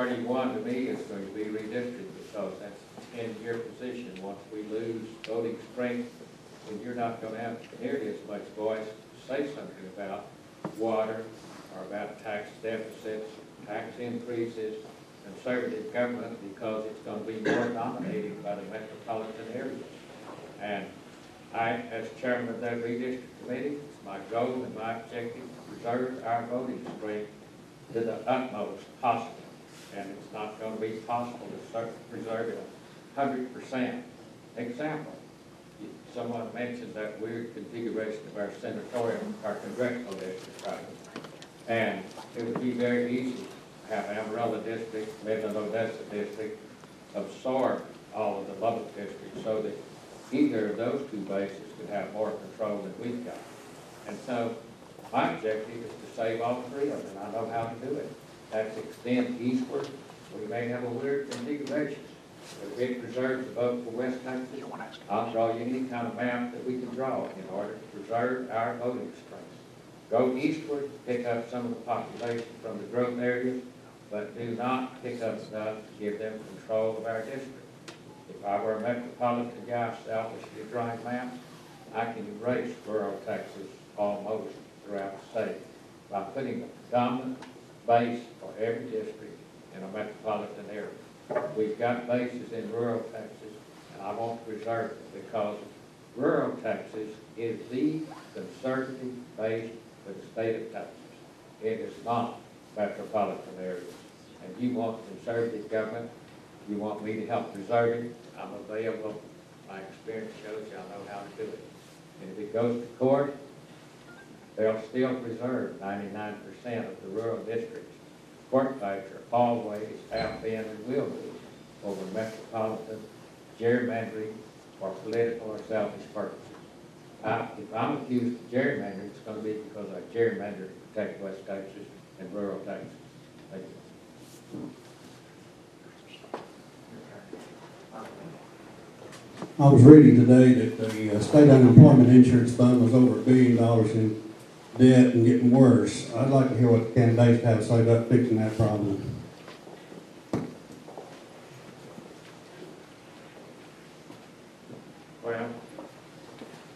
31 to me is going to be redistricted because that's a 10-year position. Once we lose voting strength, then you're not going to have nearly as much voice to say something about water or about tax deficits, tax increases, conservative government, because it's going to be more dominated by the metropolitan areas. And I, as chairman of that redistricting committee, it's my goal and my objective to preserve our voting strength to the utmost possible. And it's not going to be possible to preserve it 100%. Example, someone mentioned that weird configuration of our senatorial, our congressional district, right? And it would be very easy to have Amarillo district, Midland Odessa district absorb all of the Lubbock districts so that either of those two bases could have more control than we've got. And so my objective is to save all three of them, and I know how to do it. That's extend eastward. We may have a weird configuration, but if it preserves the vote for West Texas, I'll draw you any kind of map that we can draw in order to preserve our voting strength. Go eastward, pick up some of the population from the growth areas, but do not pick up enough to give them control of our district. If I were a metropolitan guy selfishly drawing maps, I can erase rural Texas almost throughout the state by putting a dominant base for every district in a metropolitan area. We've got bases in rural Texas, and I want to preserve it because rural Texas is the conservative base for the state of Texas. It is not metropolitan areas. And you want conservative government, you want me to help preserve it, I'm available. My experience shows you I know how to do it. And if it goes to court, they'll still preserve 99% of the rural districts. Court fights are always have been and will be over metropolitan gerrymandering for political or selfish purposes. If I'm accused of gerrymandering, it's going to be because I gerrymandered to protect West Texas and rural Texas. Thank you. I was reading today that the state unemployment insurance fund was over $1 billion in debt and getting worse. I'd like to hear what the candidates have to say about fixing that problem. Well,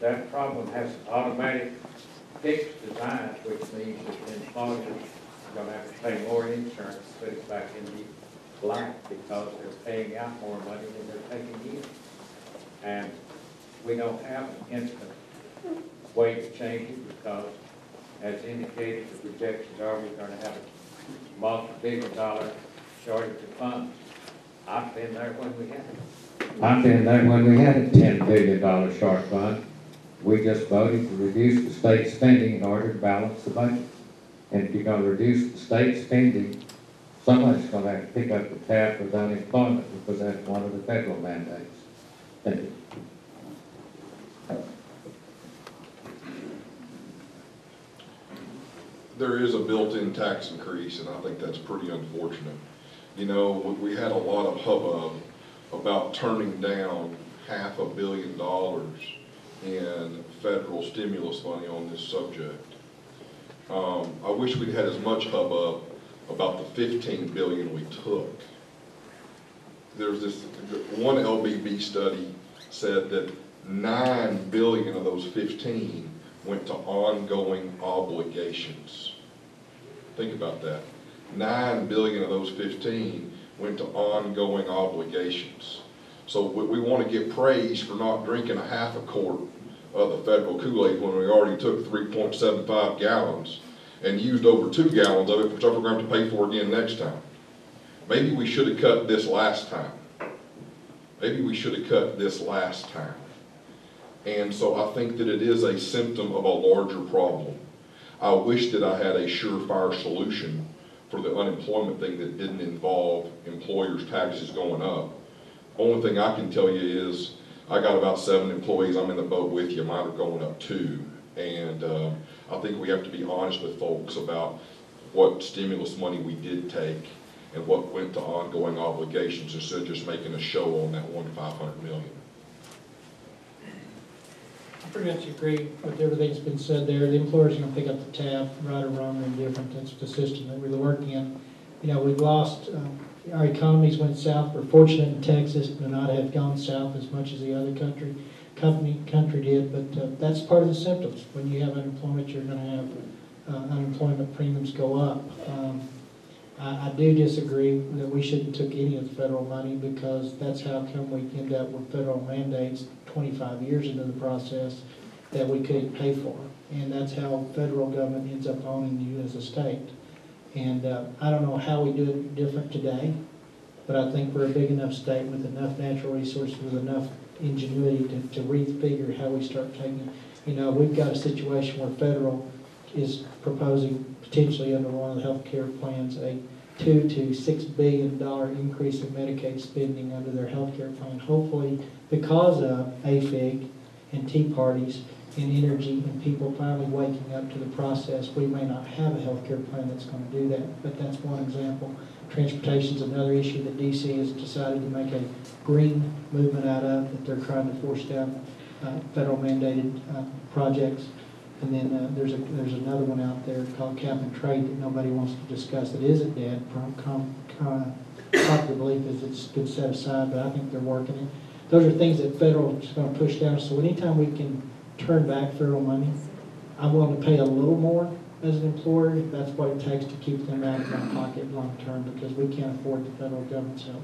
that problem has an automatic fix design, which means that the employers are going to have to pay more insurance to put it back in the black because they're paying out more money than they're taking in. And we don't have an instant way to change it because, as indicated, the projections are we're going to have a multi-billion-dollar shortage of funds. I've been there when we had it. I've been there when we had a $10 billion short fund. We just voted to reduce the state spending in order to balance the budget. And if you're going to reduce the state spending, somebody's going to have to pick up the tab of unemployment because that's one of the federal mandates. Thank you. There is a built-in tax increase, and I think that's pretty unfortunate. You know, we had a lot of hubbub about turning down $500 million in federal stimulus money on this subject. I wish we'd had as much hubbub about the $15 billion we took. There's this one LBB study said that $9 billion of those 15 went to ongoing obligations. Think about that. $9 billion of those 15 went to ongoing obligations. So we want to get praise for not drinking a half a quart of the federal Kool-Aid when we already took 3.75 gallons and used over 2 gallons of it, which we're going to pay for again next time. Maybe we should have cut this last time. Maybe we should have cut this last time. And so I think that it is a symptom of a larger problem. I wish that I had a surefire solution for the unemployment thing that didn't involve employers' taxes going up. Only thing I can tell you is I got about 7 employees. I'm in the boat with you. Mine are going up 2. And I think we have to be honest with folks about what stimulus money we did take and what went to ongoing obligations instead of just making a show on that $500 million. I pretty much agree with everything that's been said there. The employers are going to pick up the tab, right or wrong or indifferent. That's the system that we're working in. You know, we've lost our economies went south. We're fortunate in Texas to not have gone south as much as the other country did, but that's part of the symptoms. When you have unemployment, you're going to have unemployment premiums go up. I do disagree that we shouldn't took any of the federal money, because that's how come we end up with federal mandates 25 years into the process that we couldn't pay for. And that's how federal government ends up owning you as a state. And I don't know how we do it different today, but I think we're a big enough state with enough natural resources, with enough ingenuity to refigure how we start taking. We've got a situation where federal is proposing, potentially under one of the health care plans, a $2 to $6 billion increase in Medicaid spending under their health care plan. Hopefully, because of afiig and tea parties and energy and people finally waking up to the process, we may not have a health care plan that's going to do that, but that's one example. Transportation is another issue that DC has decided to make a green movement out of, that they're trying to force down federal mandated projects. And then there's another one out there called cap and trade that nobody wants to discuss. It isn't dead. Popular belief is it's been set aside, but I think they're working it. Those are things that federal is going to push down. So anytime we can turn back federal money, I'm willing to pay a little more as an employer if that's what it takes to keep them out of my pocket long term, because we can't afford the federal government's help.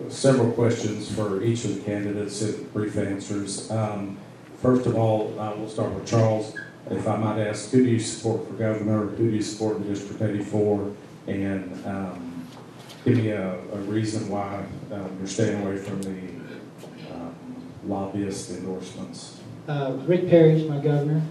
Several questions for each of the candidates and brief answers. First of all, we'll start with Charles. If I might ask, who do you support for governor? Who do you support in District 84? And give me a reason why you're staying away from the lobbyist endorsements. Rick Perry's my governor.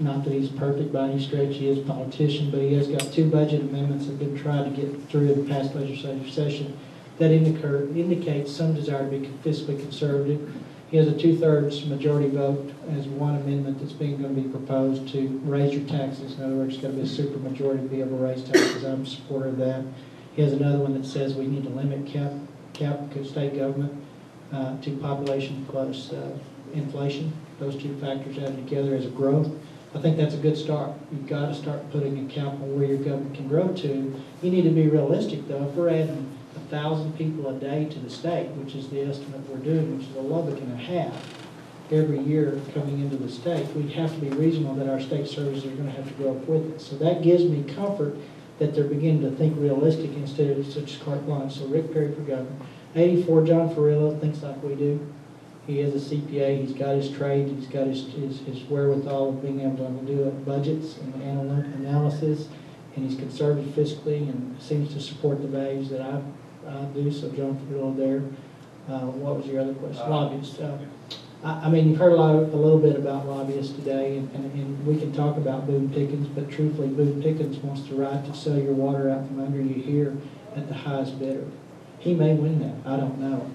Not that he's perfect by any stretch. He is a politician, but he has got 2 budget amendments that have been tried to get through in the past legislative session that indicates some desire to be fiscally conservative. He has a 2/3 majority vote as one amendment that's going to be proposed to raise your taxes. In other words, it's got to be a super majority to be able to raise taxes. I'm a supporter of that. He has another one that says we need to limit cap state government to population plus inflation. Those 2 factors added together as a growth. I think that's a good start. You've got to start putting a cap on where your government can grow to. You need to be realistic, though. If we're adding 1,000 people a day to the state, which is the estimate we're doing, which is a Lubbock and a half every year coming into the state, we have to be reasonable that our state services are going to have to grow up with it. So that gives me comfort that they're beginning to think realistic instead of such carte blanche. So Rick Perry for governor. 84, John Ferrillo thinks like we do. He is a CPA, he's got his trade, he's got his wherewithal of being able to do budgets and analysis, and he's conservative fiscally and seems to support the values that I do. So John Ferrillo there. What was your other question? Lobbyists. I mean, you've heard a little bit about lobbyists today, and we can talk about Boone Pickens, but truthfully, Boone Pickens wants the right to sell your water out from under you here at the highest bidder. He may win that. I don't know.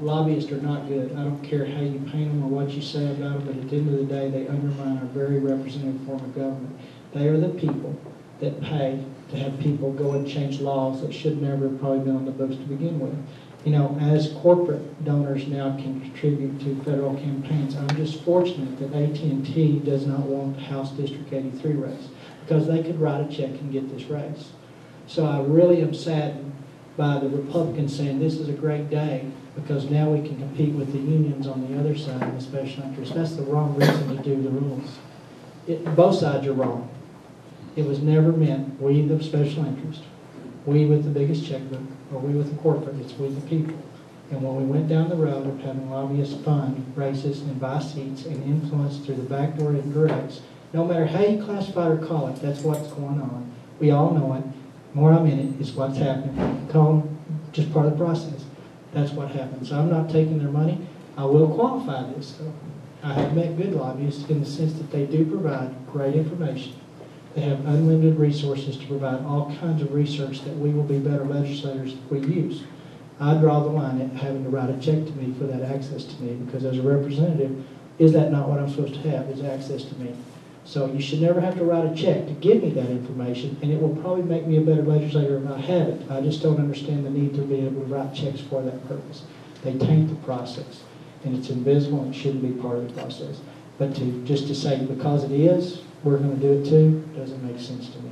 Lobbyists are not good. I don't care how you paint them or what you say about them, but at the end of the day, they undermine our very representative form of government. They are the people that pay to have people go and change laws that should never have probably been on the books to begin with. As corporate donors now can contribute to federal campaigns, I'm just fortunate that AT&T does not want House District 83 race, because they could write a check and get this race. So I really am saddened by the Republicans saying this is a great day because now we can compete with the unions on the other side and the special interest. That's the wrong reason to do the rules. Both sides are wrong. It was never meant we the special interest, we with the biggest checkbook, or we with the corporate. It's we the people. And when we went down the road of having lobbyists fund races and buy seats and influence through the back door indirects, no matter how you classify or call it, that's what's going on. We all know it. More I'm in it is what's happening. Call them just part of the process. That's what happens. So I'm not taking their money. I will qualify this, though. I have met good lobbyists in the sense that they do provide great information. They have unlimited resources to provide all kinds of research that we will be better legislators if we use. I draw the line at having to write a check to me for that access to me, because as a representative, is that not what I'm supposed to have, is access to me? So you should never have to write a check to give me that information, and it will probably make me a better legislator if I have it. I just don't understand the need to be able to write checks for that purpose. They taint the process, and it's invisible and it shouldn't be part of the process. But just to say because it is, we're going to do it too, doesn't make sense to me.